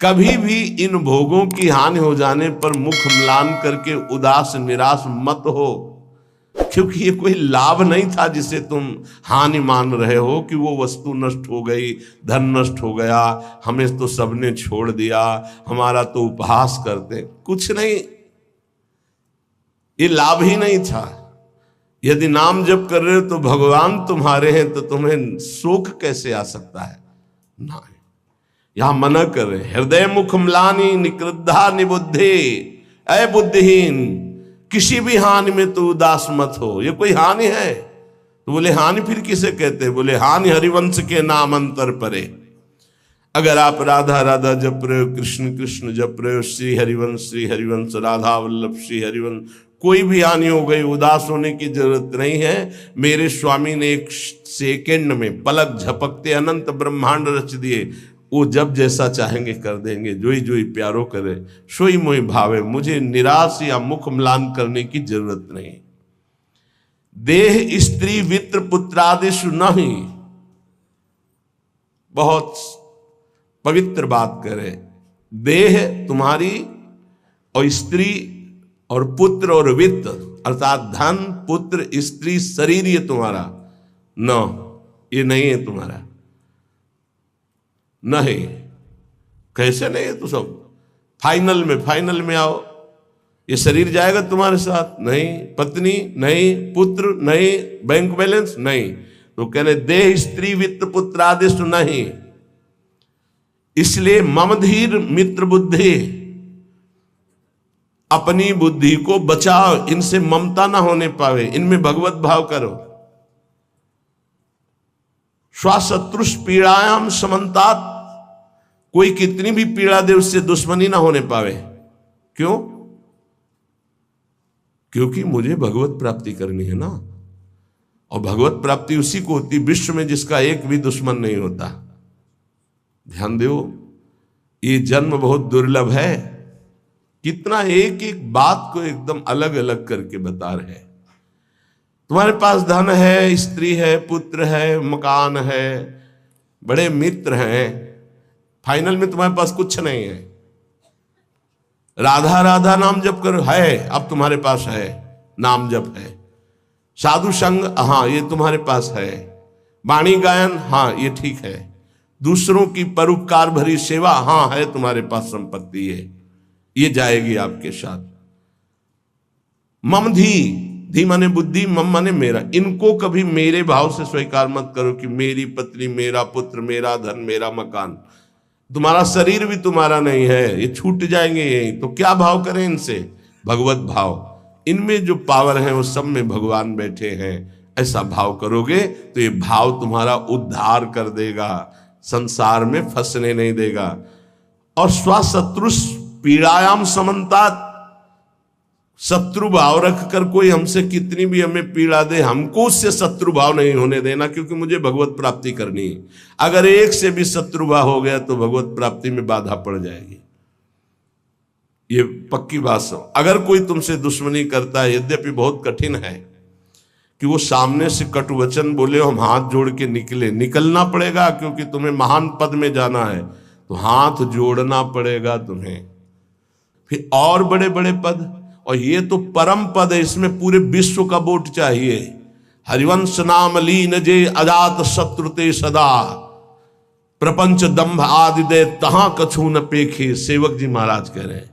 कभी भी इन भोगों की हानि हो जाने पर मुख म्लान करके उदास निराश मत हो, क्योंकि ये कोई लाभ नहीं था जिसे तुम हानि मान रहे हो कि वो वस्तु नष्ट हो गई, धन नष्ट हो गया, हमें तो सबने छोड़ दिया, हमारा तो उपहास करते। कुछ नहीं, ये लाभ ही नहीं था। यदि नाम जप कर रहे हो तो भगवान तुम्हारे हैं, तो तुम्हें शोक कैसे आ सकता है? नहीं, यहां मना कर रहे, हृदय मुख म्लानि निकृद्धा निबुद्धि, ऐ बुद्धिहीन किसी भी हानि में तो उदास मत हो। ये कोई हानि है? तो बोले हानि फिर किसे कहते हैं? बोले हानि हरिवंश के नाम अंतर परे। अगर आप राधा राधा जप रहे हो, कृष्ण कृष्ण जप रहे हो, श्री हरिवंश राधा वल्लभ श्री हरिवंश, कोई भी हानि हो गई, उदास होने की जरूरत नहीं है। मेरे स्वामी ने एक सेकंड में पलक झपकते अनंत ब्रह्मांड रच दिए। वो जब जैसा चाहेंगे कर देंगे, जोई जोई प्यारो करे सोई मोई भावे। मुझे निराश या मुख म्लान करने की जरूरत नहीं। देह स्त्री वित्र पुत्रादिशु नहीं, बहुत पवित्र बात करे। देह तुम्हारी और स्त्री और पुत्र और वित्त अर्थात धन पुत्र स्त्री शरीर ये तुम्हारा न, ये नहीं है तुम्हारा। नहीं, कैसे नहीं है? तो सब फाइनल में आओ, ये शरीर जाएगा तुम्हारे साथ? नहीं, पत्नी नहीं, पुत्र नहीं, बैंक बैलेंस नहीं। तो कहने देह स्त्री वित्त पुत्र आदेश नहीं। इसलिए मम धीर मित्र बुद्धि, अपनी बुद्धि को बचाओ, इनसे ममता ना होने पावे, इनमें भगवत भाव करो। स्वशत्रुष पीड़ायाम समन्तात, कोई कितनी भी पीड़ा दे उससे दुश्मनी ना होने पावे। क्यों? क्योंकि मुझे भगवत प्राप्ति करनी है ना। और भगवत प्राप्ति उसी को होती विश्व में जिसका एक भी दुश्मन नहीं होता। ध्यान दो, ये जन्म बहुत दुर्लभ है। कितना एक एक बात को एकदम अलग अलग करके बता रहे हैं। तुम्हारे पास धन है, स्त्री है, पुत्र है, मकान है, बड़े मित्र हैं, फाइनल में तुम्हारे पास कुछ नहीं है। राधा राधा नाम जप करो, है, अब तुम्हारे पास है, नाम जप है। साधु संग, हाँ ये तुम्हारे पास है। वाणी गायन, हाँ ये ठीक है। दूसरों की परोपकार भरी सेवा, हाँ है तुम्हारे पास संपत्ति है, ये जाएगी आपके साथ। मम धी माने बुद्धि, मम माने मेरा। इनको कभी मेरे भाव से स्वीकार मत करो कि मेरी पत्नी, मेरा पुत्र, मेरा धन, मेरा मकान। तुम्हारा शरीर भी तुम्हारा नहीं है, ये छूट जाएंगे यही। तो क्या भाव करें इनसे? भगवत भाव। इनमें जो पावर है वो सब में भगवान बैठे हैं, ऐसा भाव करोगे तो ये भाव तुम्हारा उद्धार कर देगा, संसार में फंसने नहीं देगा। और स्वशत्रुष पीड़ायाम समन्तात, शत्रु भाव रखकर कोई हमसे कितनी भी हमें पीड़ा दे, हमको उससे शत्रु भाव नहीं होने देना, क्योंकि मुझे भगवत प्राप्ति करनी है। अगर एक से भी शत्रु भाव हो गया तो भगवत प्राप्ति में बाधा पड़ जाएगी। ये पक्की बात सब। अगर कोई तुमसे दुश्मनी करता है, यद्यपि बहुत कठिन है कि वो सामने से कटु वचन बोले, हम हाथ जोड़ के निकलना पड़ेगा, क्योंकि तुम्हें महान पद में जाना है, तो हाथ जोड़ना पड़ेगा तुम्हें। फिर और बड़े बड़े पद, और ये तो परम पद है, इसमें पूरे विश्व का वोट चाहिए। हरिवंश नाम लीन जे अजात शत्रुते सदा, प्रपंच दंभ आदि दे तहां कछु न पेखे। सेवक जी महाराज कह रहे हैं,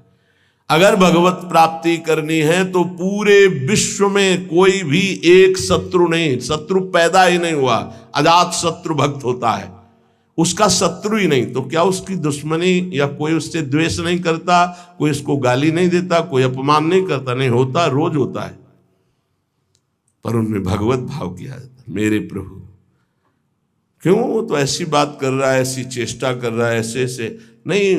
अगर भगवत प्राप्ति करनी है तो पूरे विश्व में कोई भी एक शत्रु नहीं, शत्रु पैदा ही नहीं हुआ। अजात शत्रु भक्त होता है, उसका शत्रु ही नहीं, तो क्या उसकी दुश्मनी या कोई उससे द्वेष नहीं करता, कोई उसको गाली नहीं देता, कोई अपमान नहीं करता? नहीं होता, रोज होता है। पर उनमें भगवत भाव किया जाता है, मेरे प्रभु। क्यों? वो तो ऐसी बात कर रहा है, ऐसी चेष्टा कर रहा है, ऐसे ऐसे नहीं।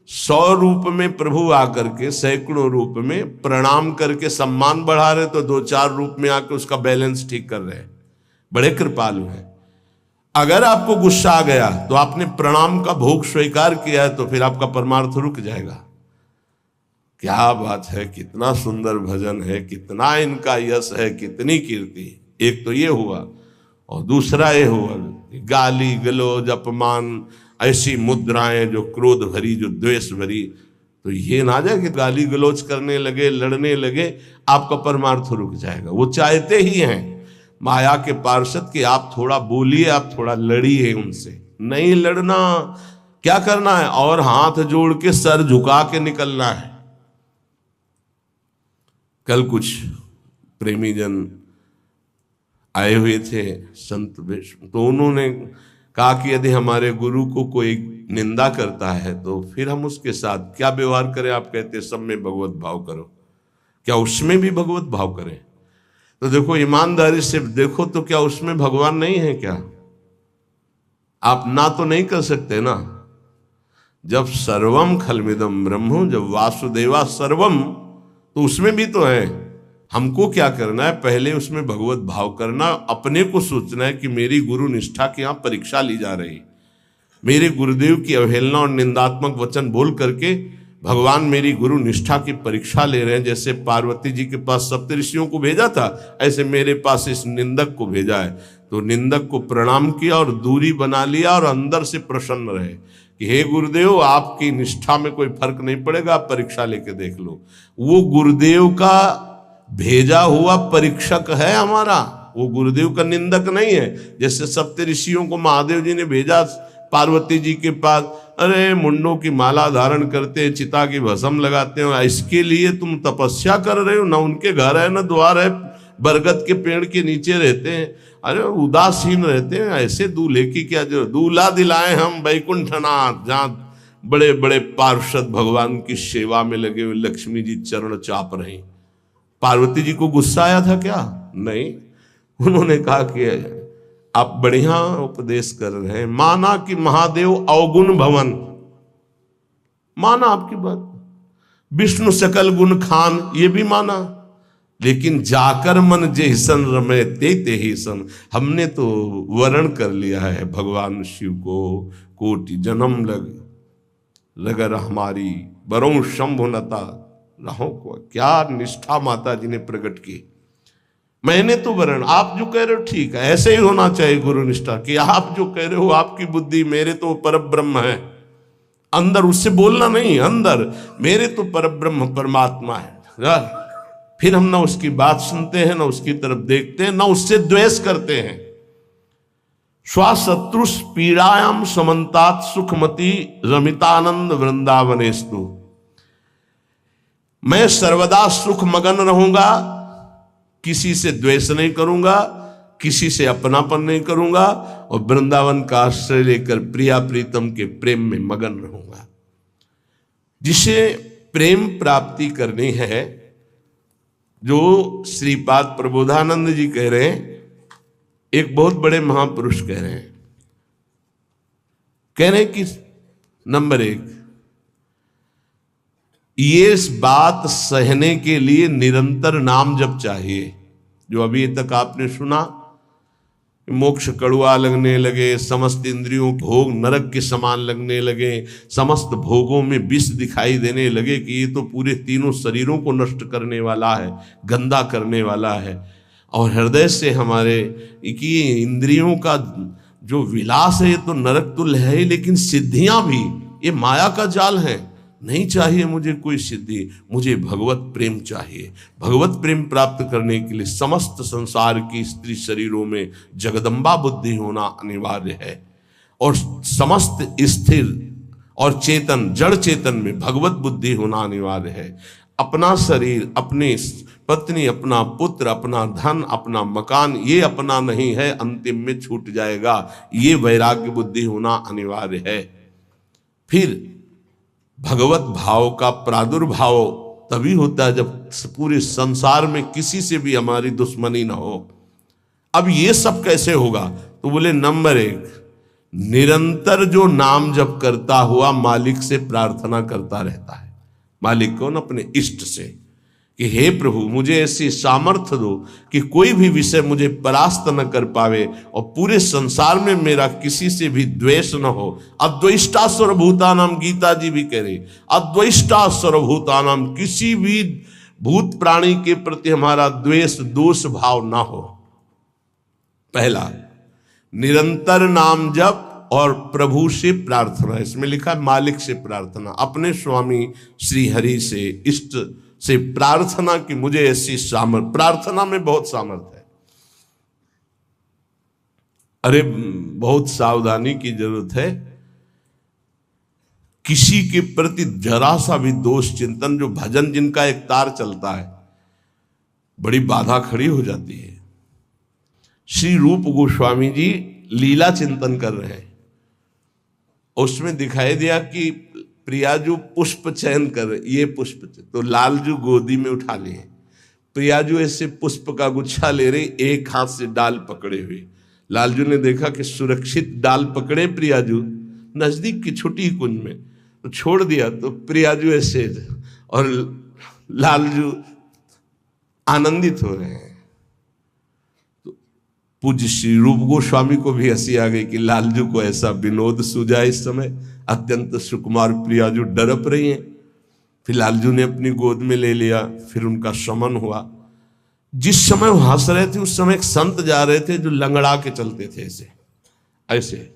100 रूप में प्रभु आकर के, सैकड़ों रूप में प्रणाम करके सम्मान बढ़ा रहे, तो 2-4 रूप में आकर उसका बैलेंस ठीक कर रहे हैं। बड़े कृपालु हैं। अगर आपको गुस्सा आ गया तो आपने प्रणाम का भोग स्वीकार किया है, तो फिर आपका परमार्थ रुक जाएगा। क्या बात है, कितना सुंदर भजन है, कितना इनका यश है, कितनी कीर्ति। एक तो ये हुआ, और दूसरा ये हुआ गाली गलौज अपमान, ऐसी मुद्राएं जो क्रोध भरी, जो द्वेष भरी, तो ये ना जाए कि गाली गलौज करने लगे, लड़ने लगे, आपका परमार्थ रुक जाएगा। वो चाहते ही हैं माया के पार्षद कि आप थोड़ा बोलिए, आप थोड़ा लड़िए उनसे। नहीं लड़ना, क्या करना है, और हाथ जोड़ के सर झुका के निकलना है। कल कुछ प्रेमी जन आए हुए थे संत विष्णु, तो उन्होंने कहा कि यदि हमारे गुरु को कोई निंदा करता है तो फिर हम उसके साथ क्या व्यवहार करें। आप कहते सब में भगवत भाव करो, क्या उसमें भी भगवत भाव करें? तो देखो, ईमानदारी से देखो तो क्या उसमें भगवान नहीं है क्या? आप ना तो नहीं कर सकते ना। जब सर्वम खलमिदम ब्रह्म, जब वासुदेवा सर्वम, तो उसमें भी तो है। हमको क्या करना है, पहले उसमें भगवत भाव करना, अपने को सोचना है कि मेरी गुरु निष्ठा की यहाँ परीक्षा ली जा रही, मेरे गुरुदेव की अवहेलना और निंदात्मक वचन बोल करके भगवान मेरी गुरु निष्ठा की परीक्षा ले रहे हैं। जैसे पार्वती जी के पास सप्तऋषियों को भेजा था, ऐसे मेरे पास इस निंदक को भेजा है। तो निंदक को प्रणाम किया और दूरी बना लिया और अंदर से प्रसन्न रहे कि हे गुरुदेव, आपकी निष्ठा में कोई फर्क नहीं पड़ेगा, आप परीक्षा लेके देख लो। वो गुरुदेव का भेजा हुआ परीक्षक है हमारा, वो गुरुदेव का निंदक नहीं है। जैसे सप्तऋषियों को महादेव जी ने भेजा पार्वती जी के पास, अरे मुंडों की माला धारण करते, चिता की भस्म लगाते हो, इसके लिए तुम तपस्या कर रहे हो? ना उनके घर है ना द्वार है, बरगद के पेड़ के नीचे रहते हैं, अरे उदासीन रहते हैं। ऐसे दूल्हे की क्या जरूरत? दूल्हा दिलाए हम वैकुंठनाथ, जहाँ बड़े बड़े पार्षद भगवान की सेवा में लगे हुए लक्ष्मी जी चरण चाप रही। पार्वती जी को गुस्सा आया था क्या? नहीं, उन्होंने कहा कि आप बढ़िया उपदेश कर रहे हैं, माना कि महादेव अवगुण भवन, माना आपकी बात, विष्णु सकल गुण खान, ये भी माना, लेकिन जाकर मन जैसन रमे ते ही सन, हमने तो वर्ण कर लिया है भगवान शिव को, कोटि जन्म लगर हमारी बरों शंभुनता रहो को। क्या निष्ठा माता जी ने प्रकट की। मैंने तो वर्ण, आप जो कह रहे हो ठीक है, ऐसे ही होना चाहिए गुरु निष्ठा कि आप जो कह रहे हो आपकी बुद्धि, मेरे तो परब्रह्म है अंदर, उससे बोलना नहीं, अंदर मेरे तो परब्रह्म परमात्मा है। फिर हम ना उसकी बात सुनते हैं, ना उसकी तरफ देखते हैं, ना उससे द्वेष करते हैं। स्वाशत्रुष पीड़ायाम समन्तात सुखमती रमितानंद वृंदावनेस्तु, मैं सर्वदा सुख मगन रहूंगा, किसी से द्वेष नहीं करूंगा, किसी से अपनापन नहीं करूंगा, और वृंदावन का आश्रय लेकर प्रिया प्रीतम के प्रेम में मगन रहूंगा। जिसे प्रेम प्राप्ति करनी है, जो श्रीपाद प्रबोधानंद जी कह रहे हैं, एक बहुत बड़े महापुरुष कह रहे हैं कि नंबर 1, ये इस बात सहने के लिए निरंतर नाम जप चाहिए। जो अभी तक आपने सुना, मोक्ष कड़ुआ लगने लगे, समस्त इंद्रियों भोग नरक के समान लगने लगे, समस्त भोगों में विष दिखाई देने लगे कि ये तो पूरे तीनों शरीरों को नष्ट करने वाला है, गंदा करने वाला है। और हृदय से हमारे कि इंद्रियों का जो विलास है ये तो नरक तुल्य है ही, लेकिन सिद्धियां भी ये माया का जाल है। नहीं चाहिए मुझे कोई सिद्धि, मुझे भगवत प्रेम चाहिए। भगवत प्रेम प्राप्त करने के लिए समस्त संसार की स्त्री शरीरों में जगदम्बा बुद्धि होना अनिवार्य है, और समस्त स्थिर और चेतन जड़ चेतन में भगवत बुद्धि होना अनिवार्य है। अपना शरीर, अपनी पत्नी, अपना पुत्र, अपना धन, अपना मकान, ये अपना नहीं है, अंतिम में छूट जाएगा, ये वैराग्य बुद्धि होना अनिवार्य है। फिर भगवत भाव का प्रादुर्भाव तभी होता है जब पूरे संसार में किसी से भी हमारी दुश्मनी ना हो। अब ये सब कैसे होगा? तो बोले नंबर 1, निरंतर जो नाम जप करता हुआ मालिक से प्रार्थना करता रहता है। मालिक कौन? अपने इष्ट से, कि हे प्रभु मुझे ऐसी सामर्थ्य दो कि कोई भी विषय मुझे परास्त न कर पावे, और पूरे संसार में मेरा किसी से भी द्वेष न हो। अद्वेष्टा सर्वभूतानाम, गीता जी भी कह रही, अद्वेष्टा सर्वभूतानाम, किसी भी भूत प्राणी के प्रति हमारा द्वेष दोष भाव ना हो। पहला, निरंतर नाम जप और प्रभु से प्रार्थना, इसमें लिखा है मालिक से प्रार्थना, अपने स्वामी श्री हरि से, इष्ट से प्रार्थना कि मुझे ऐसी सामर्थ, प्रार्थना में बहुत सामर्थ है। अरे बहुत सावधानी की जरूरत है। किसी के प्रति जरा सा भी दोष चिंतन, जो भजन जिनका एक तार चलता है, बड़ी बाधा खड़ी हो जाती है। श्री रूप गोस्वामी जी लीला चिंतन कर रहे हैं, उसमें दिखाई दिया कि प्रियाजू पुष्प चयन कर रहे, ये पुष्प तो लालजू गोदी में उठा लिए, प्रियाजू ऐसे पुष्प का गुच्छा ले रही, एक हाथ से डाल पकड़े हुए। लालजू ने देखा कि सुरक्षित डाल पकड़े प्रियाजू नजदीक की छोटी कुंज में, तो छोड़ दिया, तो प्रियाजू ऐसे और लालजू आनंदित हो रहे हैं। तो पूज्य श्री रूप गोस्वामी को भी हंसी आ गई कि लालजू को ऐसा विनोद सूझा। इस समय अत्यंत सुकुमार प्रियाजू डरप रही हैं। फिर लालजू ने अपनी गोद में ले लिया, फिर उनका शमन हुआ। जिस समय वो हंस रहे थे उस समय एक संत जा रहे थे जो लंगड़ा के चलते थे, ऐसे ऐसे,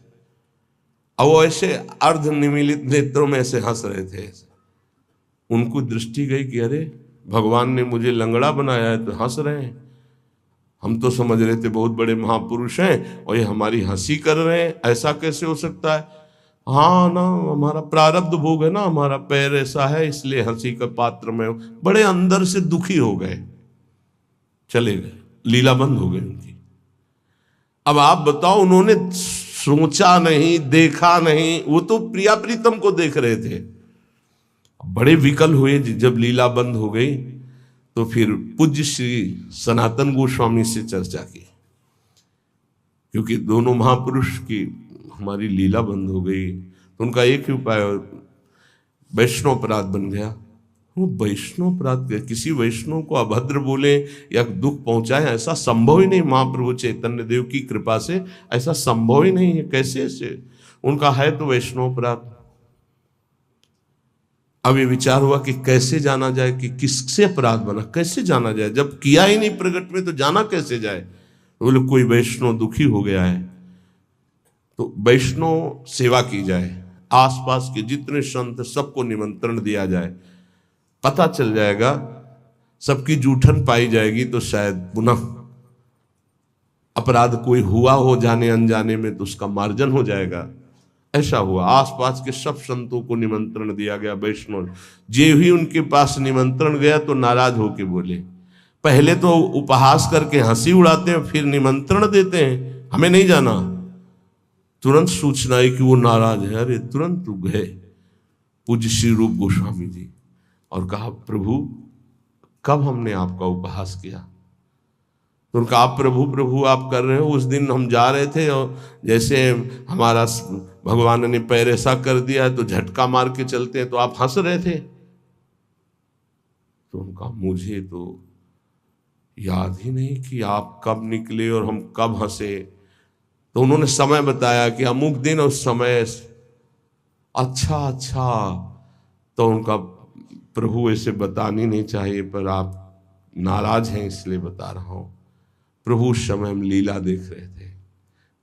और वो ऐसे अर्ध निमीलित नेत्रों में ऐसे हंस रहे थे। उनको दृष्टि गई कि अरे भगवान ने मुझे लंगड़ा बनाया है तो हंस रहे हैं, हम तो समझ रहे थे बहुत बड़े महापुरुष हैं और ये हमारी हंसी कर रहे हैं, ऐसा कैसे हो सकता है। हाँ ना, हमारा प्रारब्ध भोग है ना, हमारा पैर ऐसा है इसलिए हंसी का पात्र में। बड़े अंदर से दुखी हो गए, चले गए, लीला बंद हो गई उनकी। अब आप बताओ, उन्होंने सोचा नहीं, देखा नहीं, वो तो प्रिया प्रीतम को देख रहे थे। बड़े विकल हुए जब लीला बंद हो गई, तो फिर पूज्य श्री सनातन गोस्वामी से चर्चा की, क्योंकि दोनों महापुरुष की हमारी लीला बंद हो गई, तो उनका एक ही उपाय वैष्णव अपराध बन गया। वो वैष्णव अपराध, किसी वैष्णव को अभद्र बोले या दुख पहुंचाए, ऐसा संभव ही नहीं। महाप्रभु चैतन्य देव की कृपा से ऐसा संभव ही नहीं है। कैसे ऐसे उनका है तो वैष्णव अपराध। अब ये विचार हुआ कि कैसे जाना जाए कि किससे अपराध बना, कैसे जाना जाए, जब किया ही नहीं प्रकट में तो जाना कैसे जाए। बोले कोई वैष्णव दुखी हो गया है तो वैष्णव सेवा की जाए, आसपास के जितने संत सबको निमंत्रण दिया जाए, पता चल जाएगा, सबकी जूठन पाई जाएगी तो शायद पुनः अपराध कोई हुआ हो जाने अनजाने में तो उसका मार्जन हो जाएगा। ऐसा हुआ, आसपास के सब संतों को निमंत्रण दिया गया वैष्णव। जे ही उनके पास निमंत्रण गया तो नाराज होके बोले, पहले तो उपहास करके हंसी उड़ाते हैं, फिर निमंत्रण देते हैं, हमें नहीं जाना। तुरंत सूचना आई कि वो नाराज है। अरे तुरंत गए पूज्य श्री रूप गोस्वामी जी और कहा, प्रभु कब हमने आपका उपहास किया। तो उनका आप प्रभु प्रभु आप कर रहे हो, उस दिन हम जा रहे थे और जैसे हमारा भगवान ने पैर ऐसा कर दिया तो झटका मार के चलते हैं तो आप हंस रहे थे। तो उनका मुझे तो याद ही नहीं कि आप कब निकले और हम कब हंसे। तो उन्होंने समय बताया कि अमुक दिन उस समय। अच्छा, तो उनका प्रभु ऐसे बतानी नहीं चाहिए पर आप नाराज हैं इसलिए बता रहा हूं। प्रभु उस समय हम लीला देख रहे थे,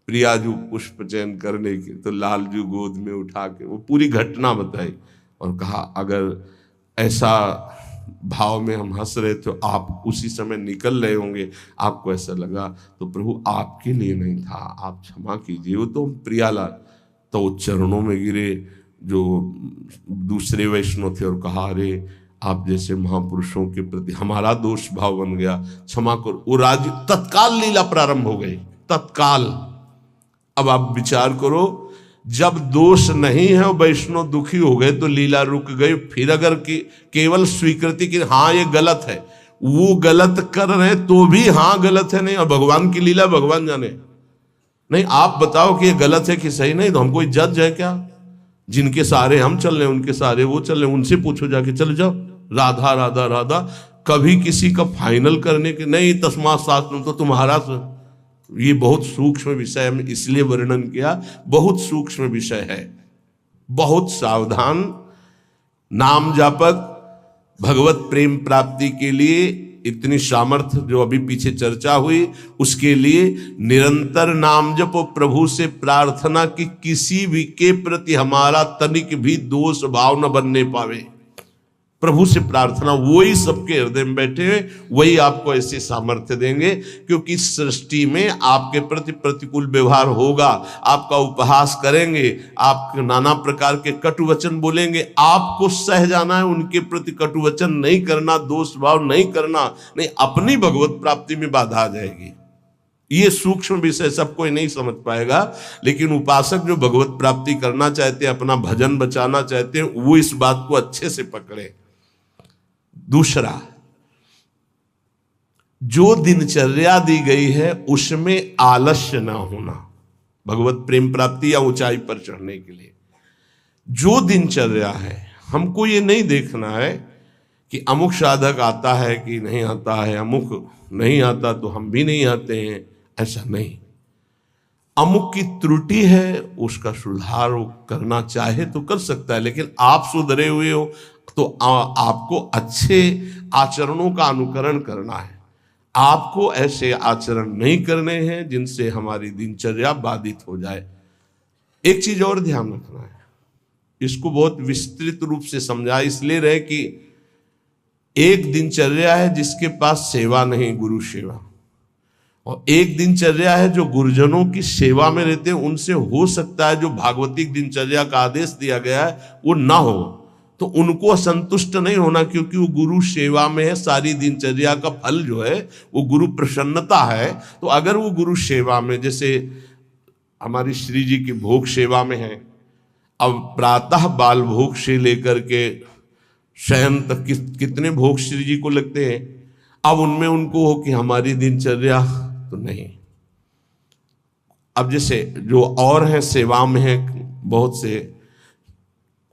प्रियाजू पुष्प चयन करने की, तो लालजू गोद में उठा के वो पूरी घटना बताई और कहा अगर ऐसा भाव में हम हंस रहे तो आप उसी समय निकल रहे होंगे, आपको ऐसा लगा तो प्रभु आपके लिए नहीं था, आप क्षमा कीजिए। वो तो प्रियालाल तो वो चरणों में गिरे जो दूसरे वैष्णव थे और कहा, अरे आप जैसे महापुरुषों के प्रति हमारा दोष भाव बन गया, क्षमा करो। वो राज तत्काल लीला प्रारंभ हो गई, तत्काल। अब आप विचार करो, जब दोष नहीं है और वैष्णव दुखी हो गए तो लीला रुक गई। फिर अगर केवल स्वीकृति की हाँ ये गलत है, वो गलत कर रहे हैं तो भी हाँ गलत है नहीं, और भगवान की लीला भगवान जाने। नहीं आप बताओ कि ये गलत है कि सही, नहीं तो हम कोई जज है क्या। जिनके सारे हम चल रहे हैं उनके सारे वो चल रहे हैं, उनसे पूछो जाके, चले जाओ राधा राधा राधा। कभी किसी का फाइनल करने के नहीं, तस्मात् शास्त्रम तो तुम्हारा। ये बहुत सूक्ष्म विषय है, इसलिए वर्णन किया, बहुत सूक्ष्म विषय है। बहुत सावधान। नाम जापक भगवत प्रेम प्राप्ति के लिए इतनी सामर्थ्य जो अभी पीछे चर्चा हुई, उसके लिए निरंतर नाम जपो, प्रभु से प्रार्थना कि किसी भी के प्रति हमारा तनिक भी दोष भाव न बनने पावे। प्रभु से प्रार्थना, वही सबके हृदय में बैठे हुए, वही आपको ऐसे सामर्थ्य देंगे। क्योंकि सृष्टि में आपके प्रति प्रतिकूल व्यवहार होगा, आपका उपहास करेंगे, आप नाना प्रकार के कटु वचन बोलेंगे, आपको सह जाना है, उनके प्रति कटु वचन नहीं करना, दोष भाव नहीं करना, नहीं अपनी भगवत प्राप्ति में बाधा आ जाएगी। ये सूक्ष्म विषय सब कोई नहीं समझ पाएगा, लेकिन उपासक जो भगवत प्राप्ति करना चाहते हैं, अपना भजन बचाना चाहते हैं, वो इस बात को अच्छे से पकड़े। दूसरा, जो दिनचर्या दी गई है उसमें आलस्य ना होना, भगवत प्रेम प्राप्ति या ऊंचाई पर चढ़ने के लिए जो दिनचर्या है, हमको ये नहीं देखना है कि अमुक साधक आता है कि नहीं आता है, अमुक नहीं आता तो हम भी नहीं आते हैं, ऐसा नहीं। अमुक की त्रुटि है, उसका सुधार करना चाहे तो कर सकता है, लेकिन आप सुधरे हुए हो तो आपको अच्छे आचरणों का अनुकरण करना है। आपको ऐसे आचरण नहीं करने हैं जिनसे हमारी दिनचर्या बाधित हो जाए। एक चीज और ध्यान रखना है, इसको बहुत विस्तृत रूप से समझा इसलिए रहे कि एक दिनचर्या है जिसके पास सेवा नहीं, गुरु सेवा, और एक दिनचर्या है जो गुरुजनों की सेवा में रहते हैं। उनसे हो सकता है जो भागवतिक दिनचर्या का आदेश दिया गया है वो ना हो, तो उनको असंतुष्ट नहीं होना, क्योंकि वो गुरु सेवा में है। सारी दिनचर्या का फल जो है वो गुरु प्रसन्नता है। तो अगर वो गुरु सेवा में, जैसे हमारी श्री जी की भोग सेवा में है, अब प्रातः बाल भोग से लेकर के शयन तक कितने भोग श्री जी को लगते हैं, अब उनमें उनको हो कि हमारी दिनचर्या तो नहीं। अब जैसे जो और हैं सेवा में है बहुत से,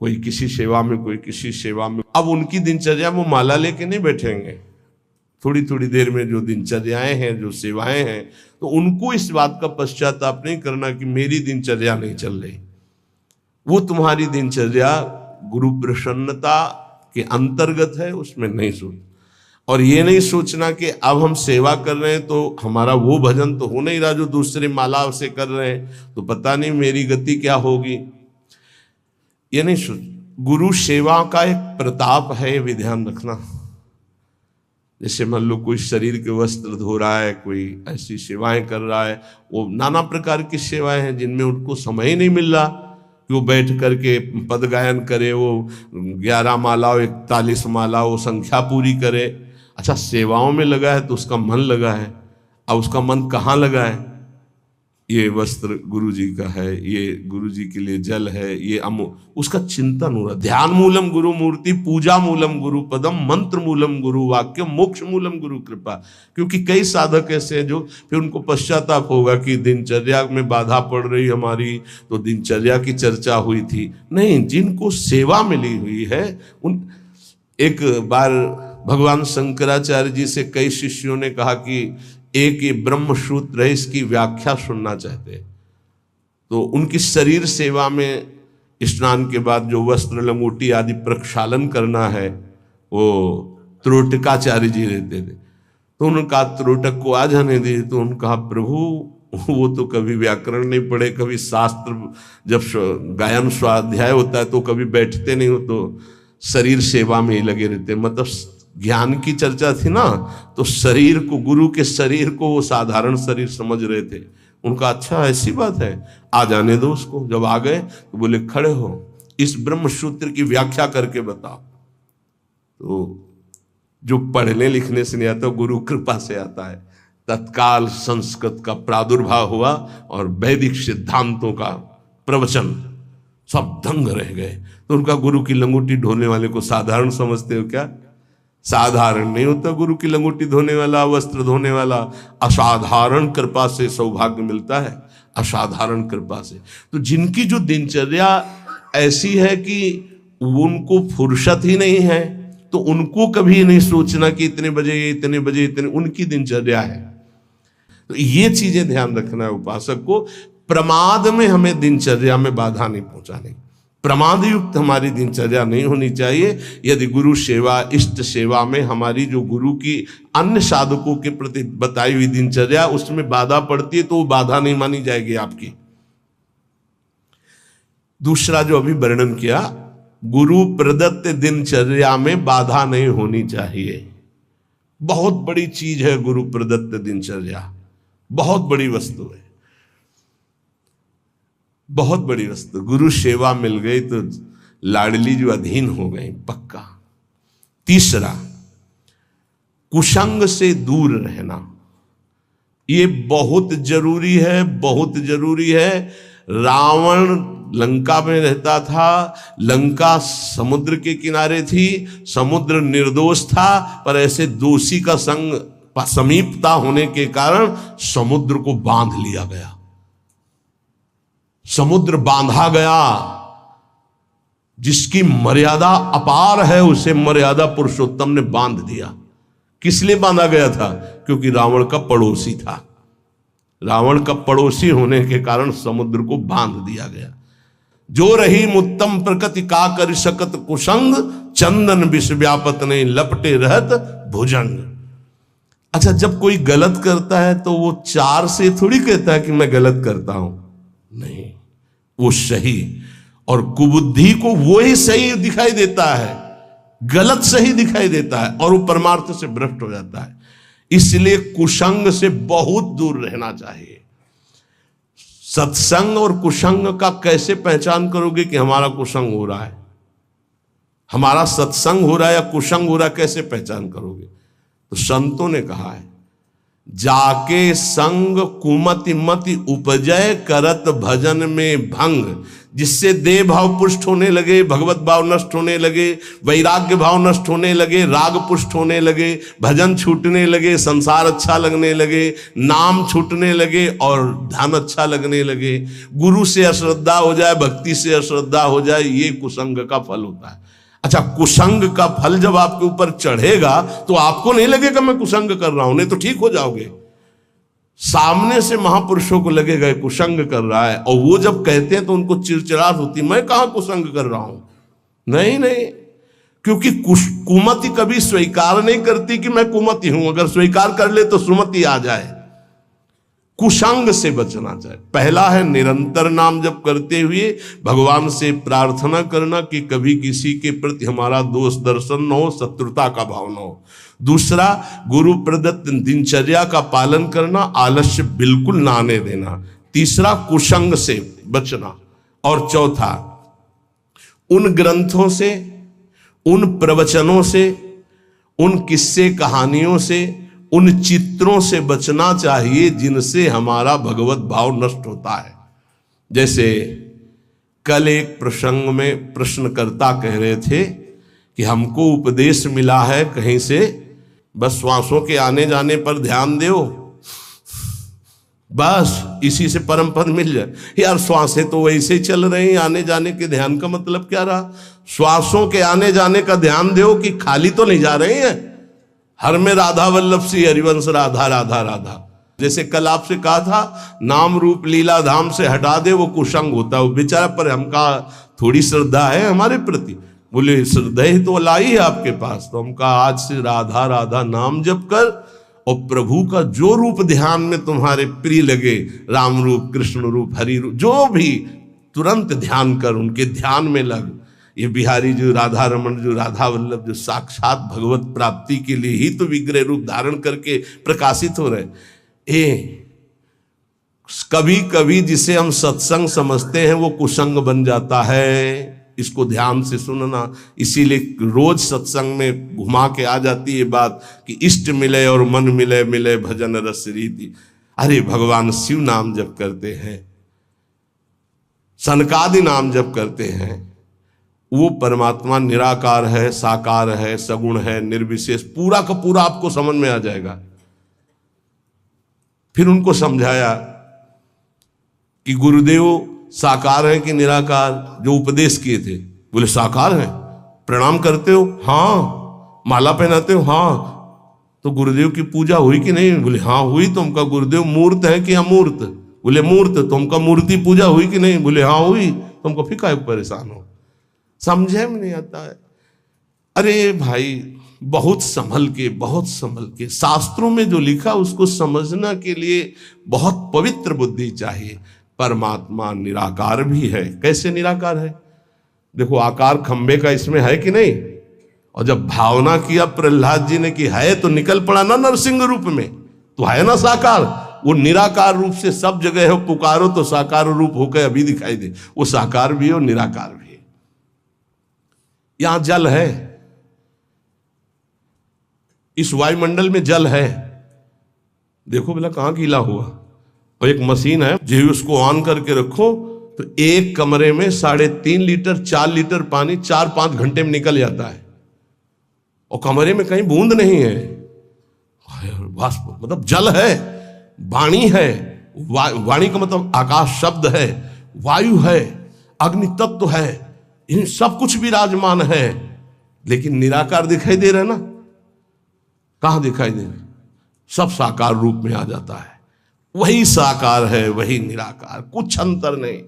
कोई किसी सेवा में, कोई किसी सेवा में, अब उनकी दिनचर्या वो माला लेके नहीं बैठेंगे। थोड़ी थोड़ी देर में जो दिनचर्याएं हैं, जो सेवाएं हैं, तो उनको इस बात का पश्चाताप नहीं करना कि मेरी दिनचर्या नहीं चल रही। वो तुम्हारी दिनचर्या गुरु प्रसन्नता के अंतर्गत है, उसमें नहीं सोच। और ये नहीं सोचना कि अब हम सेवा कर रहे हैं तो हमारा वो भजन तो हो नहीं रहा जो दूसरे माला से कर रहे हैं, तो पता नहीं मेरी गति क्या होगी। ये नहीं सोच। गुरु सेवा का एक प्रताप है, ये भी ध्यान रखना। जैसे मान लो कोई शरीर के वस्त्र धो रहा है, कोई ऐसी सेवाएं कर रहा है, वो नाना प्रकार की सेवाएं हैं जिनमें उनको समय ही नहीं मिल रहा कि वो बैठ करके पद गायन करे, वो 11 माला 41 माला वो संख्या पूरी करे। अच्छा, सेवाओं में लगा है तो उसका मन लगा है। अब उसका मन कहाँ लगा है? ये वस्त्र गुरु जी का है, ये गुरु जी के लिए जल है, ये उसका चिंतन हो रहा। ध्यान मूलम गुरु मूर्ति, पूजा मूलम गुरु पदम, मंत्र मूलम गुरु वाक्य, मोक्ष मूलम गुरु कृपा। क्योंकि कई साधक ऐसे हैं जो फिर उनको पश्चाताप होगा कि दिनचर्या में बाधा पड़ रही हमारी, तो दिनचर्या की चर्चा हुई थी। नहीं, जिनको सेवा मिली हुई है उन। एक बार भगवान शंकराचार्य जी से कई शिष्यों ने कहा कि एक ये ब्रह्म सूत्र है, इसकी व्याख्या सुनना चाहते। तो उनकी शरीर सेवा में स्नान के बाद जो वस्त्र लंगोटी आदि प्रक्षालन करना है, वो त्रोटकाचार्य जी रहते थे। तो उन्होंने कहा त्रोटक को आ जाने दिए। तो उन्होंने कहा प्रभु वो तो कभी व्याकरण नहीं पढ़े, कभी शास्त्र जब गायन स्वाध्याय होता है तो कभी बैठते नहीं हो, तो शरीर सेवा में ही लगे रहते। मतलब ज्ञान की चर्चा थी ना, तो शरीर को, गुरु के शरीर को वो साधारण शरीर समझ रहे थे। उनका अच्छा ऐसी बात है, आ जाने दो उसको। जब आ गए तो बोले खड़े हो, इस ब्रह्म सूत्र की व्याख्या करके बताओ। तो जो पढ़ने लिखने से नहीं आता, गुरु कृपा से आता है। तत्काल संस्कृत का प्रादुर्भाव हुआ और वैदिक सिद्धांतों का प्रवचन, सब दंग रह गए। तो उनका गुरु की लंगोटी ढोने वाले को साधारण समझते हो क्या? साधारण नहीं होता गुरु की लंगोटी धोने वाला, वस्त्र धोने वाला। असाधारण कृपा से सौभाग्य मिलता है, असाधारण कृपा से। तो जिनकी जो दिनचर्या ऐसी है कि उनको फुर्सत ही नहीं है, तो उनको कभी नहीं सोचना कि इतने बजे इतने बजे इतने, उनकी दिनचर्या है। तो ये चीजें ध्यान रखना है उपासक को। प्रमाद में हमें दिनचर्या में बाधा नहीं पहुंचानी। प्रमाद युक्त हमारी दिनचर्या नहीं होनी चाहिए। यदि गुरु सेवा, इष्ट सेवा में हमारी जो गुरु की अन्य साधकों के प्रति बताई हुई दिनचर्या उसमें बाधा पड़ती है तो वो बाधा नहीं मानी जाएगी आपकी। दूसरा जो अभी वर्णन किया, गुरु प्रदत्त दिनचर्या में बाधा नहीं होनी चाहिए। बहुत बड़ी चीज है गुरु प्रदत्त दिनचर्या, बहुत बड़ी वस्तु है, बहुत बड़ी वस्तु। गुरु सेवा मिल गई तो लाडली जो अधीन हो गई पक्का। तीसरा, कुसंग से दूर रहना, ये बहुत जरूरी है, बहुत जरूरी है। रावण लंका में रहता था, लंका समुद्र के किनारे थी, समुद्र निर्दोष था, पर ऐसे दोषी का संग समीपता होने के कारण समुद्र को बांध लिया गया, समुद्र बांधा गया। जिसकी मर्यादा अपार है उसे मर्यादा पुरुषोत्तम ने बांध दिया। किस लिए बांधा गया था? क्योंकि रावण का पड़ोसी था। रावण का पड़ोसी होने के कारण समुद्र को बांध दिया गया। जो रही मुत्तम प्रकृति का कर सकत कुसंग, चंदन विष व्यापत नहीं लपटे रहत भुजंग। अच्छा, जब कोई गलत करता है तो वो चार से थोड़ी कहता है कि मैं गलत करता हूं, नहीं, वो सही, और कुबुद्धि को वो ही सही दिखाई देता है, गलत सही दिखाई देता है, और वो परमार्थ से भ्रष्ट हो जाता है। इसलिए कुसंग से बहुत दूर रहना चाहिए। सत्संग और कुसंग का कैसे पहचान करोगे कि हमारा कुसंग हो रहा है, हमारा सत्संग हो रहा है या कुसंग हो रहा है, कैसे पहचान करोगे? तो संतों ने कहा है, जाके संग कुमति मति उपजय करत भजन में भंग, जिससे देह भाव पुष्ट होने लगे, भगवत भाव नष्ट होने लगे, वैराग्य भाव नष्ट होने लगे, राग पुष्ट होने लगे, भजन छूटने लगे, संसार अच्छा लगने लगे, नाम छूटने लगे और ध्यान अच्छा लगने लगे। गुरु से अश्रद्धा हो जाए, भक्ति से अश्रद्धा हो जाए, ये कुसंग का फल होता है। अच्छा, कुसंग का फल जब आपके ऊपर चढ़ेगा तो आपको नहीं लगेगा मैं कुसंग कर रहा हूं, नहीं तो ठीक हो जाओगे। सामने से महापुरुषों को लगेगा कुसंग कर रहा है, और वो जब कहते हैं तो उनको चिड़चिड़ाहट होती, मैं कहां कुसंग कर रहा हूं। नहीं नहीं, क्योंकि कुमति कभी स्वीकार नहीं करती कि मैं कुमति हूं। अगर स्वीकार कर ले तो सुमति आ जाए। कुसंग से बचना चाहिए। पहला है निरंतर नाम जप करते हुए भगवान से प्रार्थना करना कि कभी किसी के प्रति हमारा दोष दर्शन न हो, शत्रुता का भाव न हो। दूसरा, गुरु प्रदत्त दिनचर्या का पालन करना, आलस्य बिल्कुल ना आने देना। तीसरा, कुसंग से बचना। और चौथा, उन ग्रंथों से, उन प्रवचनों से, उन किस्से कहानियों से, उन चित्रों से बचना चाहिए जिनसे हमारा भगवत भाव नष्ट होता है। जैसे कल एक प्रसंग में प्रश्नकर्ता कह रहे थे कि हमको उपदेश मिला है कहीं से, बस श्वासों के आने जाने पर ध्यान दो, बस इसी से परम पद मिल जाए। यार, श्वासें तो वैसे ही चल रही हैं, आने जाने के ध्यान का मतलब क्या रहा? श्वासों के आने जाने का ध्यान दो कि खाली तो नहीं जा रहे हैं। हर में राधा वल्लभ सी हरिवंश, राधा राधा राधा। जैसे कल आपसे कहा था, नाम रूप लीला धाम से हटा दे, वो कुसंग होता है। वो बेचारा, पर हमका थोड़ी श्रद्धा है हमारे प्रति। बोले श्रद्धा ही तो लाई है आपके पास। तो हमका आज से राधा राधा नाम जप कर, और प्रभु का जो रूप ध्यान में तुम्हारे प्रिय लगे, राम रूप, कृष्ण रूप, हरि रूप, जो भी, तुरंत ध्यान कर, उनके ध्यान में लग। ये बिहारी जो राधा रमन, जो राधा वल्लभ, जो साक्षात भगवत प्राप्ति के लिए ही तो विग्रह रूप धारण करके प्रकाशित हो रहे। कभी कभी जिसे हम सत्संग समझते हैं वो कुसंग बन जाता है। इसको ध्यान से सुनना। इसीलिए रोज सत्संग में घुमा के आ जाती है बात कि इष्ट मिले और मन मिले, मिले भजन रस रीति। अरे भगवान शिव नाम जप करते हैं, सनकादि नाम जप करते हैं, वो परमात्मा निराकार है, साकार है, सगुण है, निर्विशेष, पूरा का पूरा आपको समझ में आ जाएगा। फिर उनको समझाया कि गुरुदेव साकार है कि निराकार, जो उपदेश किए थे। बोले साकार है। प्रणाम करते हो? हाँ। माला पहनाते हो? हाँ। तो गुरुदेव की पूजा हुई कि नहीं? बोले हाँ हुई। तो हमका गुरुदेव मूर्त है कि अमूर्त? बोले मूर्त। तो हमका मूर्ति पूजा हुई कि नहीं? बोले हाँ हुई। तो हमको फिर काहे परेशान हो? समझे में नहीं आता है। अरे भाई बहुत संभल के शास्त्रों में जो लिखा उसको समझना के लिए बहुत पवित्र बुद्धि चाहिए। परमात्मा निराकार भी है। कैसे निराकार है? देखो आकार खंबे का इसमें है कि नहीं, और जब भावना किया प्रहलाद जी ने कि है तो निकल पड़ा ना नरसिंह रूप में, तो है ना साकार। वो निराकार रूप से सब जगह है, पुकारो तो साकार रूप होकर अभी दिखाई दे। वो साकार भी है और निराकार भी है। यहां जल है, इस वायुमंडल में जल है। देखो बोला कहां गीला हुआ, और एक मशीन है जो उसको ऑन करके रखो तो एक कमरे में 3.5 लीटर 4 लीटर पानी 4-5 घंटे में निकल जाता है, और कमरे में कहीं बूंद नहीं है। वाष्प मतलब जल है, वाणी है, वाणी का मतलब आकाश शब्द है, वायु है, अग्नि तत्व है, इन सब कुछ विराजमान है, लेकिन निराकार दिखाई दे रहा है ना। कहां दिखाई दे रहा? सब साकार रूप में आ जाता है। वही साकार है, वही निराकार, कुछ अंतर नहीं।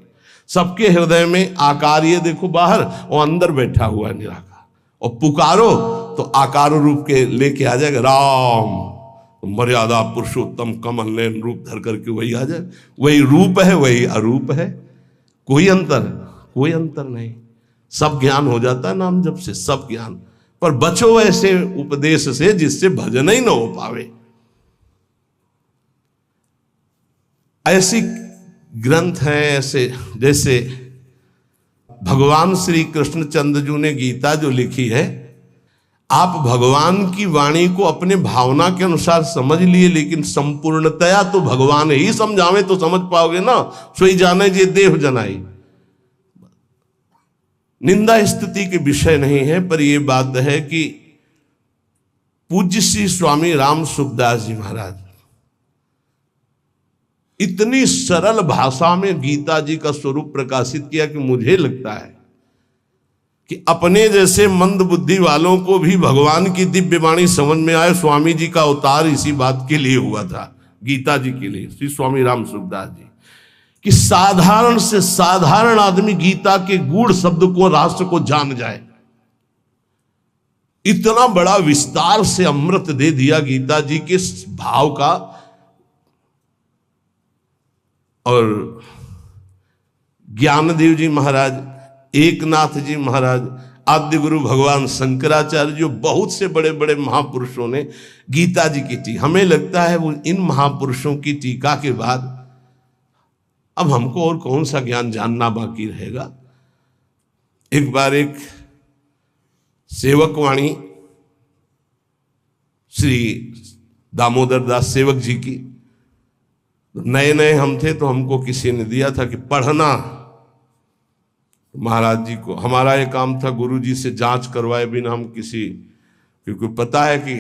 सबके हृदय में आकार, ये देखो बाहर, और अंदर बैठा हुआ है निराकार। और पुकारो तो आकार रूप के लेके आ जाएगा। राम तो मर्यादा पुरुषोत्तम कमल नयन रूप धर करके वही आ जाए। वही रूप है, वही अरूप है, कोई अंतर नहीं। सब ज्ञान हो जाता है नाम जप से, सब ज्ञान। पर बचो ऐसे उपदेश से जिससे भजन ही न हो पावे। ऐसी ग्रंथ हैं ऐसे, जैसे भगवान श्री कृष्णचंद्र जी ने गीता जो लिखी है, आप भगवान की वाणी को अपने भावना के अनुसार समझ लिए, लेकिन संपूर्णतया तो भगवान ही समझावे तो समझ पाओगे ना। सोई जाने जे देव जनाई। निंदा स्तुति के विषय नहीं है, पर यह बात है कि पूज्य श्री स्वामी राम सुखदास जी महाराज इतनी सरल भाषा में गीता जी का स्वरूप प्रकाशित किया कि मुझे लगता है कि अपने जैसे मंद बुद्धि वालों को भी भगवान की दिव्य वाणी समझ में आए। स्वामी जी का अवतार इसी बात के लिए हुआ था, गीता जी के लिए, श्री स्वामी राम सुखदास जी, कि साधारण से साधारण आदमी गीता के गूढ़ शब्द को, राष्ट्र को जान जाए। इतना बड़ा विस्तार से अमृत दे दिया गीता जी के भाव का। और ज्ञानदेव जी महाराज, एकनाथ जी महाराज, आद्य गुरु भगवान शंकराचार्य, जो बहुत से बड़े बड़े महापुरुषों ने गीता जी की टीका, हमें लगता है वो इन महापुरुषों की टीका के बाद अब हमको और कौन सा ज्ञान जानना बाकी रहेगा। एक बार एक सेवकवाणी श्री दामोदर दास सेवक जी की, नए नए हम थे तो हमको किसी ने दिया था कि पढ़ना। महाराज जी को हमारा ये काम था गुरु जी से जांच करवाए बिना हम किसी, क्योंकि पता है कि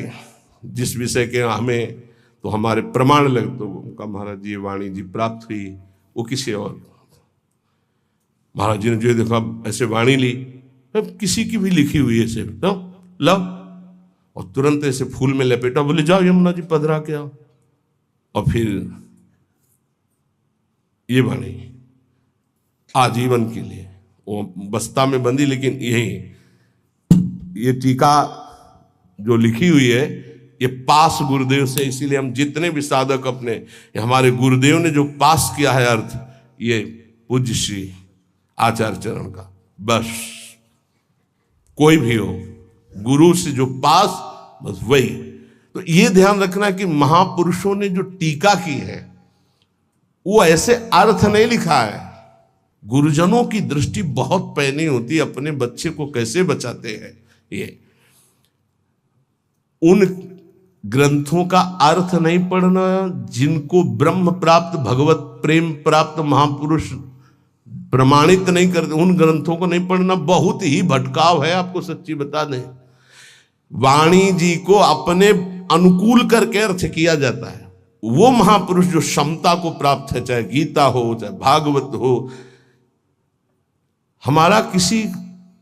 जिस विषय के हमें तो हमारे प्रमाण लगे, तो उनका महाराज जी वाणी जी प्राप्त हुई, वो किसी और। महाराज जी ने जो देखा ऐसे वाणी ली, किसी की भी लिखी हुई है ऐसे, लो, और तुरंत ऐसे फूल में लपेटा, बोले जाओ यमुना जी पधरा के आओ। और फिर ये वाणी आजीवन के लिए वो बस्ता में बंदी, लेकिन यही ये टीका जो लिखी हुई है ये पास गुरुदेव से, इसीलिए हम जितने भी साधक अपने, हमारे गुरुदेव ने जो पास किया है अर्थ, ये पूज्य श्री आचार्य चरण का। बस कोई भी हो गुरु से जो पास, बस वही। तो ये ध्यान रखना कि महापुरुषों ने जो टीका की है वो ऐसे अर्थ नहीं लिखा है। गुरुजनों की दृष्टि बहुत पैनी होती है, अपने बच्चे को कैसे बचाते हैं। ये उन ग्रंथों का अर्थ नहीं पढ़ना, जिनको ब्रह्म प्राप्त भगवत प्रेम प्राप्त महापुरुष प्रमाणित नहीं करते, उन ग्रंथों को नहीं पढ़ना। बहुत ही भटकाव है, आपको सच्ची बता दें। वाणी जी को अपने अनुकूल करके अर्थ किया जाता है। वो महापुरुष जो क्षमता को प्राप्त है, चाहे गीता हो चाहे भागवत हो, हमारा किसी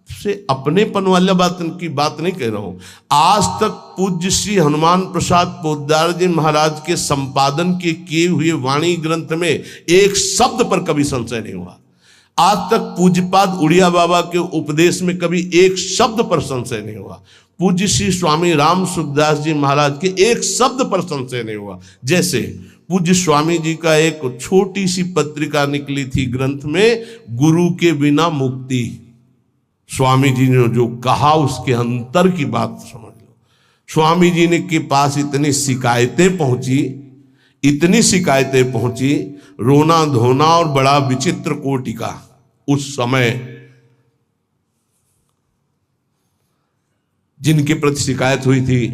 से अपनेपन वाला की बात नहीं कह रहा हूं। आज तक पूज्य श्री हनुमान प्रसाद पोद्दार जी महाराज के संपादन के किए हुए वाणी ग्रंथ में एक शब्द पर कभी संशय नहीं हुआ। आज तक पूज्यपाद उड़िया बाबा के उपदेश में कभी एक शब्द पर संशय नहीं हुआ। पूज्य श्री स्वामी राम सुखदास जी महाराज के एक शब्द पर संशय नहीं हुआ। जैसे पूज्य स्वामी जी का एक छोटी सी पत्रिका निकली थी ग्रंथ में, गुरु के बिना मुक्ति। स्वामी जी ने जो कहा उसके अंतर की बात समझ लो। स्वामी जी ने के पास इतनी शिकायतें पहुंची, रोना धोना और बड़ा विचित्र कोटि का उस समय जिनके प्रति शिकायत हुई थी।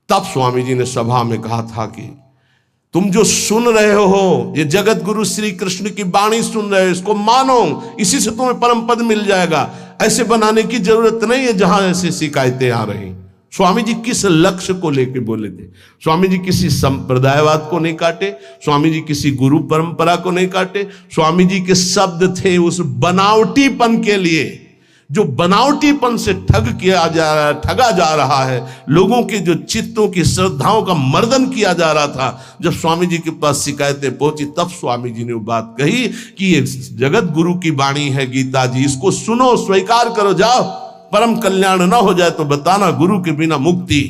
तब स्वामी जी ने सभा में कहा था कि तुम जो सुन रहे हो, ये जगत गुरु श्री कृष्ण की वाणी सुन रहे हो, इसको मानो, इसी से तुम्हें परम पद मिल जाएगा। ऐसे बनाने की जरूरत नहीं है जहां ऐसी शिकायतें आ रही। स्वामी जी किस लक्ष्य को लेकर बोले थे? स्वामी जी किसी संप्रदायवाद को नहीं काटे, स्वामी जी किसी गुरु परंपरा को नहीं काटे। स्वामी जी के शब्द थे उस बनावटीपन के लिए, जो बनावटीपन से ठगा जा रहा है, लोगों के जो चित्तों की श्रद्धाओं का मर्दन किया जा रहा था। जब स्वामी जी के पास शिकायतें पहुंची तब स्वामी जी ने वो बात कही कि ये जगत गुरु की वाणी है गीता जी, इसको सुनो, स्वीकार करो, जाओ। परम कल्याण ना हो जाए तो बताना, गुरु के बिना मुक्ति।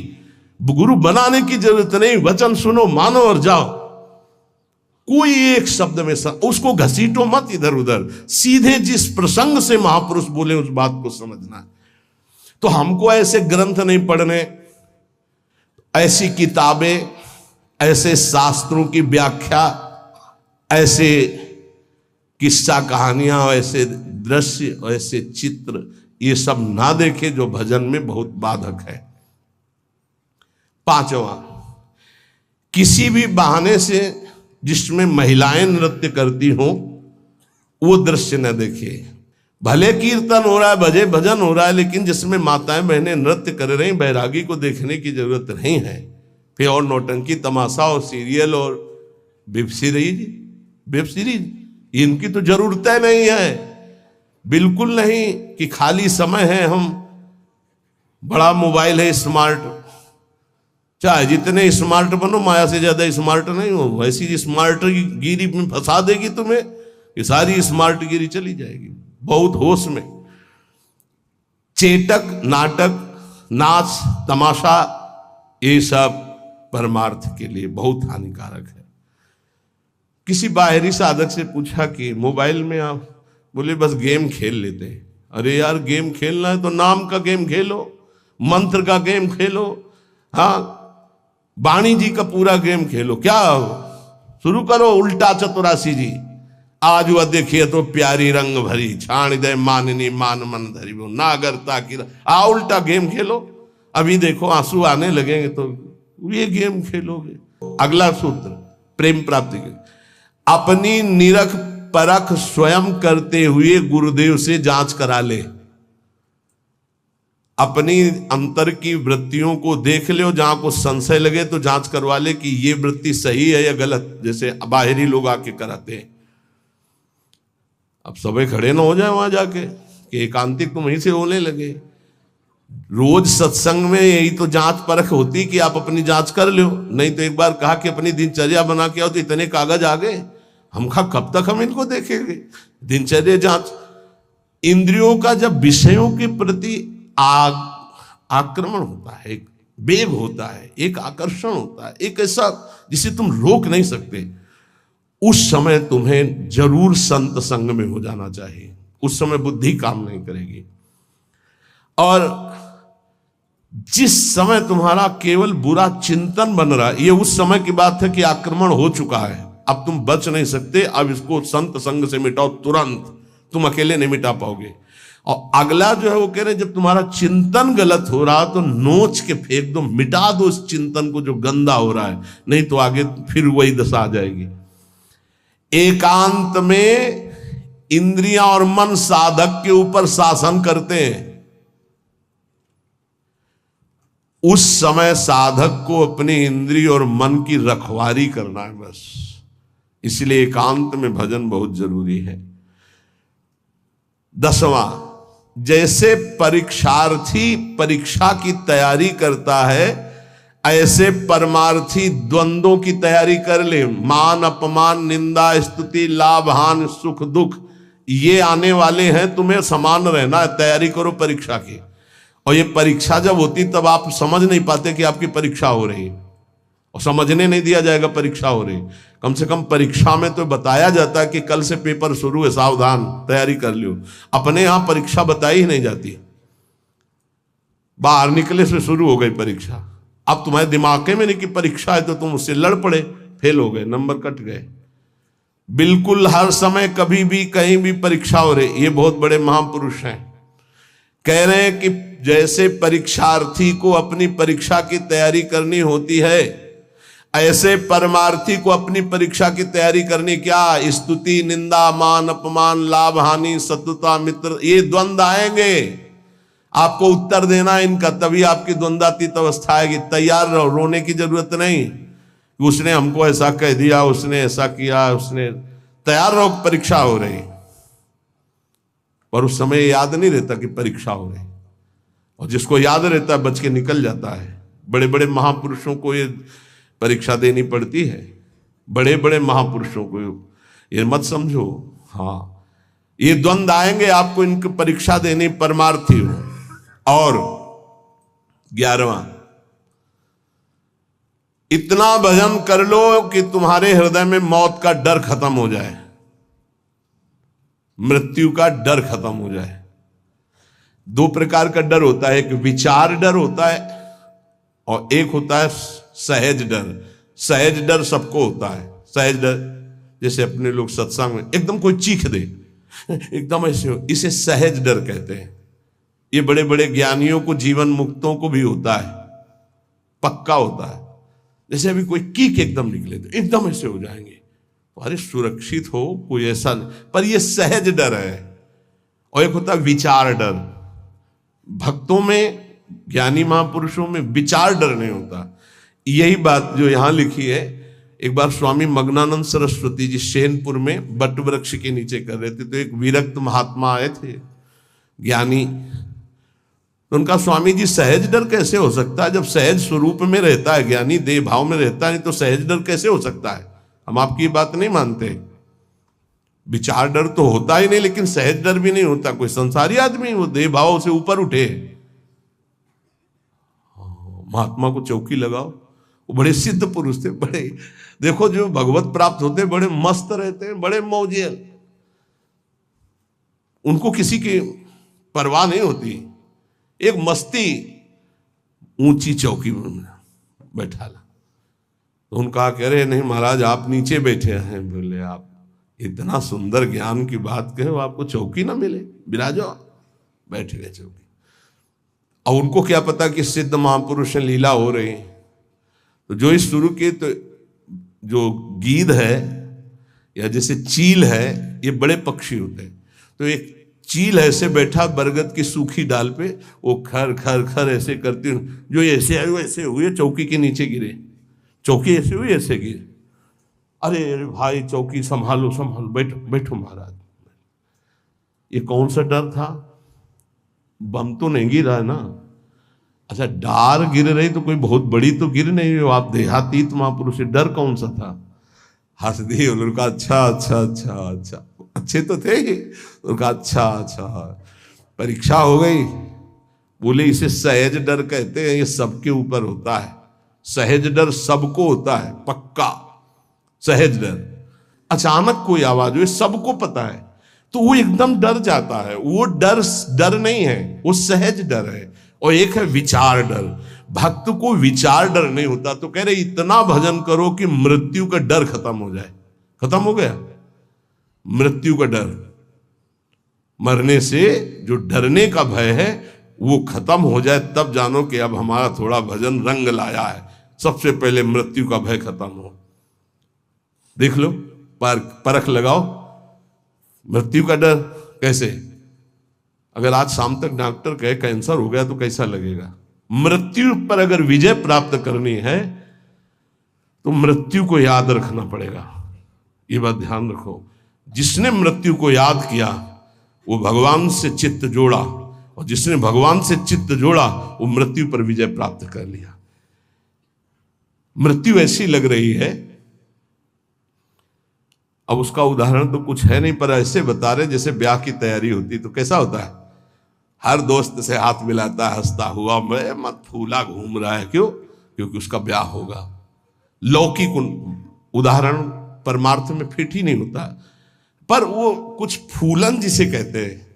गुरु बनाने की जरूरत नहीं, वचन सुनो, मानो और जाओ। कोई एक शब्द में उसको घसीटो मत इधर उधर, सीधे जिस प्रसंग से महापुरुष बोले उस बात को समझना है। तो हमको ऐसे ग्रंथ नहीं पढ़ने, ऐसी किताबें, ऐसे शास्त्रों की व्याख्या, ऐसे किस्सा कहानियां, ऐसे दृश्य, ऐसे चित्र, ये सब ना देखे जो भजन में बहुत बाधक है। पांचवा, किसी भी बहाने से जिसमें महिलाएं नृत्य करती हो वो दृश्य न देखिए। भले कीर्तन हो रहा है, भजन हो रहा है, लेकिन जिसमें माताएं बहनें नृत्य कर रही, बैरागी को देखने की जरूरत नहीं है। फिर और नौटंकी तमाशा और सीरियल और वेब सीरीज इनकी तो जरूरत नहीं है, बिल्कुल नहीं। कि खाली समय है, हम बड़ा मोबाइल है स्मार्ट, चाहे जितने स्मार्ट बनो, माया से ज्यादा स्मार्ट नहीं हो। वैसी स्मार्ट गिरी में फंसा देगी तुम्हें, ये सारी स्मार्ट गिरी चली जाएगी। बहुत होश में। चेटक, नाटक, नाच, तमाशा, ये सब परमार्थ के लिए बहुत हानिकारक है। किसी बाहरी साधक से पूछा कि मोबाइल में आप, बोले बस गेम खेल लेते हैं। अरे यार, गेम खेलना है तो नाम का गेम खेलो, मंत्र का गेम खेलो, हाँ, वाणी जी का पूरा गेम खेलो। क्या शुरू करो उल्टा चतुरासी जी, आज वह देखिए तो प्यारी रंग भरी, छाण दे माननी मान मन धरी, वो नागरता की उल्टा गेम खेलो। अभी देखो आंसू आने लगेंगे तो ये गेम खेलोगे। अगला सूत्र प्रेम प्राप्ति के, अपनी निरख परख स्वयं करते हुए गुरुदेव से जांच करा ले। अपनी अंतर की वृत्तियों को देख ले, जहां को संशय लगे तो जांच करवा ले कि ये वृत्ति सही है या गलत, जैसे बाहरी लोग आके कराते हैं। अब सबे खड़े ना हो जाए वहां जाके कि एकांतिक तुम वहीं से होने लगे। रोज सत्संग में यही तो जांच परख होती कि आप अपनी जांच कर लो। नहीं तो एक बार कहा कि अपनी दिनचर्या बना के आओ, तो इतने कागज आ गए, हम कब तक हम इनको देखेंगे। दिनचर्या जांच, इंद्रियों का जब विषयों के प्रति आक्रमण होता है, एक वेग होता है, एक आकर्षण होता है, एक ऐसा जिसे तुम रोक नहीं सकते, उस समय तुम्हें जरूर संत संग में हो जाना चाहिए। उस समय बुद्धि काम नहीं करेगी। और जिस समय तुम्हारा केवल बुरा चिंतन बन रहा है, ये उस समय की बात है कि आक्रमण हो चुका है, अब तुम बच नहीं सकते। अब इसको संत संग से मिटाओ तुरंत, तुम अकेले नहीं मिटा पाओगे। और अगला जो है वो कह रहे जब तुम्हारा चिंतन गलत हो रहा तो नोच के फेंक दो, मिटा दो उस चिंतन को जो गंदा हो रहा है, नहीं तो आगे फिर वही दशा आ जाएगी। एकांत में इंद्रियां और मन साधक के ऊपर शासन करते हैं। उस समय साधक को अपनी इंद्रिय और मन की रखवारी करना है बस। इसलिए एकांत में भजन बहुत जरूरी है। 10वां, जैसे परीक्षार्थी परीक्षा की तैयारी करता है, ऐसे परमार्थी द्वंद्वों की तैयारी कर ले। मान अपमान, निंदा स्तुति, लाभ हानि, सुख दुख, ये आने वाले हैं, तुम्हें समान रहना है। तैयारी करो परीक्षा की। और ये परीक्षा जब होती तब आप समझ नहीं पाते कि आपकी परीक्षा हो रही, और समझने नहीं दिया जाएगा परीक्षा हो रही। कम से कम परीक्षा में तो बताया जाता है कि कल से पेपर शुरू है, सावधान, तैयारी कर लो। अपने यहां परीक्षा बताई ही नहीं जाती, बाहर निकले से शुरू हो गई परीक्षा। अब तुम्हारे दिमाग में नहीं कि परीक्षा है, तो तुम उससे लड़ पड़े, फेल हो गए, नंबर कट गए। बिल्कुल हर समय कभी भी कहीं भी परीक्षा हो रही। ये बहुत बड़े महापुरुष हैं, कह रहे हैं कि जैसे परीक्षार्थी को अपनी परीक्षा की तैयारी करनी होती है, ऐसे परमार्थी को अपनी परीक्षा की तैयारी करनी। क्या? स्तुति, निंदा, मान अपमान, लाभ हानि, शत्रुता मित्र, ये द्वंद्व आएंगे, आपको उत्तर देना इनका, तभी आपकी द्वंद्वातीत अवस्था आएगी। तैयार रहो, रोने की जरूरत नहीं, उसने हमको ऐसा कह दिया, उसने ऐसा किया, उसने। तैयार रहो, परीक्षा हो रही। पर उस समय याद नहीं रहता कि परीक्षा हो रही, और जिसको याद रहता है बच के निकल जाता है। बड़े बड़े महापुरुषों को ये परीक्षा देनी पड़ती है, बड़े बड़े महापुरुषों को, ये मत समझो। हाँ, ये द्वंद्व आएंगे, आपको इनकी परीक्षा देनी, परमार्थी हो। और 11वां, इतना भजन कर लो कि तुम्हारे हृदय में मौत का डर खत्म हो जाए, मृत्यु का डर खत्म हो जाए। दो प्रकार का डर होता है, एक विचार डर होता है और एक होता है सहज डर। सहज डर सबको होता है। सहज डर जैसे अपने लोग सत्संग में एकदम कोई चीख दे, एकदम ऐसे हो, इसे सहज डर कहते हैं। ये बड़े बड़े ज्ञानियों को, जीवन मुक्तों को भी होता है, पक्का होता है। जैसे अभी कोई कीक एकदम निकले तो एकदम ऐसे हो जाएंगे, अरे सुरक्षित हो, कोई ऐसा, पर ये सहज डर है। और एक होता है विचार डर। भक्तों में, ज्ञानी महापुरुषों में विचार डर नहीं होता। यही बात जो यहां लिखी है, एक बार स्वामी मग्नानंद सरस्वती जी शैनपुर में बट वृक्ष के नीचे कर रहे थे, तो एक विरक्त महात्मा आए थे, ज्ञानी। तो उनका, स्वामी जी सहज डर कैसे हो सकता है? जब सहज स्वरूप में रहता है ज्ञानी, देह भाव में रहता है, तो सहज डर कैसे हो सकता है? हम आपकी बात नहीं मानते। विचार डर तो होता ही नहीं, लेकिन सहज डर भी नहीं होता। कोई संसारी आदमी वो देह भाव से ऊपर उठे। महात्मा को चौकी लगाओ, वो बड़े सिद्ध पुरुष थे, बड़े, देखो जो भगवत प्राप्त होते बड़े मस्त रहते हैं, बड़े मौजियल, उनको किसी की परवाह नहीं होती। एक मस्ती, ऊंची चौकी में बैठा ला, तो उनका कह रहे, नहीं महाराज आप नीचे बैठे हैं। बोले, आप इतना सुंदर ज्ञान की बात कहे, आपको चौकी ना मिले, विराजो। बैठ गए चौकी। और उनको क्या पता कि सिद्ध महापुरुष लीला हो रही। तो जो इस शुरू के, तो जो गीध है या जैसे चील है, ये बड़े पक्षी होते हैं। तो एक चील ऐसे बैठा बरगद की सूखी डाल पे, वो खर खर खर ऐसे करती, जो ऐसे आए वैसे हुए, चौकी के नीचे गिरे। चौकी ऐसे हुई, ऐसे गिरे। अरे भाई चौकी संभालो संभालो, बैठो बैठो महाराज। ये कौन सा डर था? बम तो नहीं गिरा ना? अच्छा, डार गिर रही तो कोई बहुत बड़ी तो गिर नहीं हो, आप देहातीत महापुरुष, डर कौन सा था? हंस दिए उनका, अच्छा अच्छा अच्छा अच्छा, अच्छे तो थे ही। उनका अच्छा अच्छा, परीक्षा हो गई। बोले, इसे सहज डर कहते हैं, ये सबके ऊपर होता है। सहज डर सबको होता है, पक्का सहज डर। अचानक कोई आवाज हुई, सबको पता है, तो वो एकदम डर जाता है। वो डर नहीं है, वो सहज डर है। और एक है विचार डर। भक्त को विचार डर नहीं होता। तो कह रहे, इतना भजन करो कि मृत्यु का डर खत्म हो जाए। खत्म हो गया मृत्यु का डर, मरने से जो डरने का भय है वो खत्म हो जाए, तब जानो कि अब हमारा थोड़ा भजन रंग लाया है। सबसे पहले मृत्यु का भय खत्म हो। देख लो, परख लगाओ, मृत्यु का डर कैसे? अगर आज शाम तक डॉक्टर कहे कैंसर हो गया तो कैसा लगेगा? मृत्यु पर अगर विजय प्राप्त करनी है तो मृत्यु को याद रखना पड़ेगा। ये बात ध्यान रखो, जिसने मृत्यु को याद किया वो भगवान से चित्त जोड़ा, और जिसने भगवान से चित्त जोड़ा वो मृत्यु पर विजय प्राप्त कर लिया। मृत्यु ऐसी लग रही है। अब उसका उदाहरण तो कुछ है नहीं, पर ऐसे बता रहे जैसे ब्याह की तैयारी होती तो कैसा होता है, हर दोस्त से हाथ मिलाता है हंसता हुआ, मैं मत फूला घूम रहा है, क्यों? क्योंकि उसका ब्याह होगा। लौकिक उदाहरण परमार्थ में फिट ही नहीं होता, पर वो कुछ फूलन जिसे कहते हैं,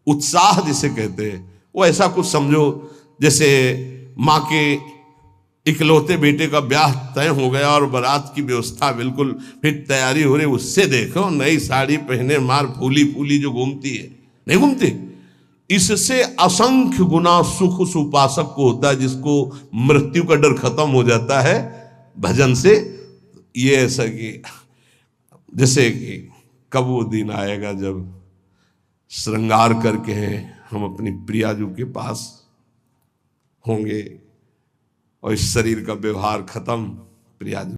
उत्साह जिसे कहते हैं, वो ऐसा कुछ समझो जैसे माँ के इकलौते बेटे का ब्याह तय हो गया और बारात की व्यवस्था बिल्कुल फिट तैयारी हो रही, उससे देखो नई साड़ी पहने मार फूली फूली जो घूमती है, नहीं घूमती? इससे असंख्य गुना सुख उस उपासक को होता है जिसको मृत्यु का डर खत्म हो जाता है भजन से। ये ऐसा कि जैसे कि कब वो दिन आएगा जब श्रृंगार करके हम अपनी प्रियाजू के पास होंगे और इस शरीर का व्यवहार खत्म, प्रियाजू